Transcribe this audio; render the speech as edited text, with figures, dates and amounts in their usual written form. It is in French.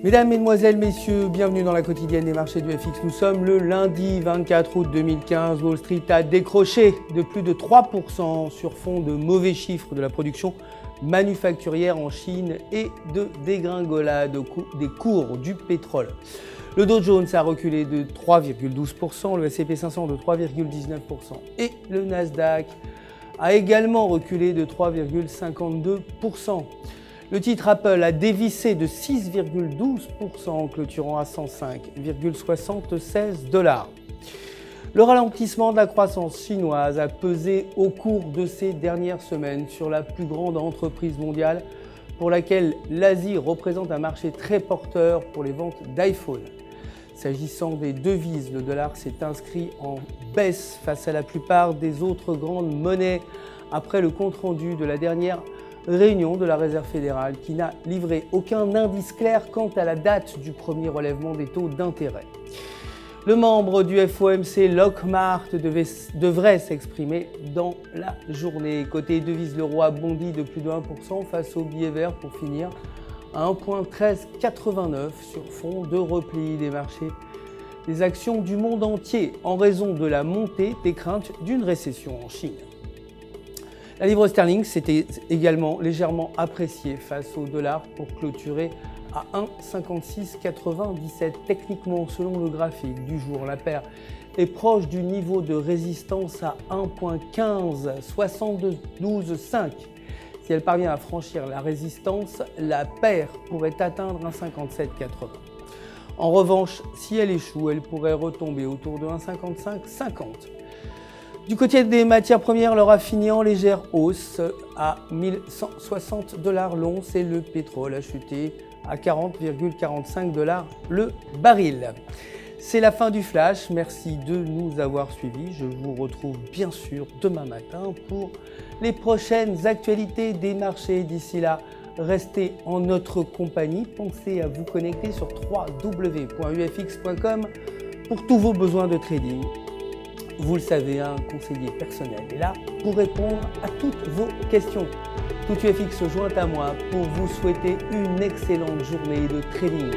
Mesdames, Mesdemoiselles, Messieurs, bienvenue dans la quotidienne des marchés du FX. Nous sommes le lundi 24 août 2015. Wall Street a décroché de plus de 3% sur fond de mauvais chiffres de la production manufacturière en Chine et de dégringolade des cours du pétrole. Le Dow Jones a reculé de 3,12%, le S&P 500 de 3,19% et le Nasdaq a également reculé de 3,52%. Le titre Apple a dévissé de 6,12% en clôturant à 105,76 $. Le ralentissement de la croissance chinoise a pesé au cours de ces dernières semaines sur la plus grande entreprise mondiale pour laquelle l'Asie représente un marché très porteur pour les ventes d'iPhone. S'agissant des devises, le dollar s'est inscrit en baisse face à la plupart des autres grandes monnaies après le compte-rendu de la dernière réunion de la Réserve fédérale qui n'a livré aucun indice clair quant à la date du premier relèvement des taux d'intérêt. Le membre du FOMC, Lockhart, devrait s'exprimer dans la journée. Côté devises, l'euro a bondi de plus de 1% face au billet vert pour finir à 1,1389 sur fond de repli des marchés des actions du monde entier en raison de la montée des craintes d'une récession en Chine. La livre sterling s'était également légèrement appréciée face au dollar pour clôturer à 1,5697. Techniquement, selon le graphique du jour, la paire est proche du niveau de résistance à 1,1572,5. Si elle parvient à franchir la résistance, la paire pourrait atteindre 1,5780. En revanche, si elle échoue, elle pourrait retomber autour de 1,5550. Du côté des matières premières, l'or a fini en légère hausse à 1160 $ l'once et le pétrole a chuté à 40,45 $ le baril. C'est la fin du flash, merci de nous avoir suivis. Je vous retrouve bien sûr demain matin pour les prochaines actualités des marchés. D'ici là, restez en notre compagnie. Pensez à vous connecter sur www.ufx.com pour tous vos besoins de trading. Vous le savez, un conseiller personnel est là pour répondre à toutes vos questions. Tout UFX se joint à moi pour vous souhaiter une excellente journée de trading.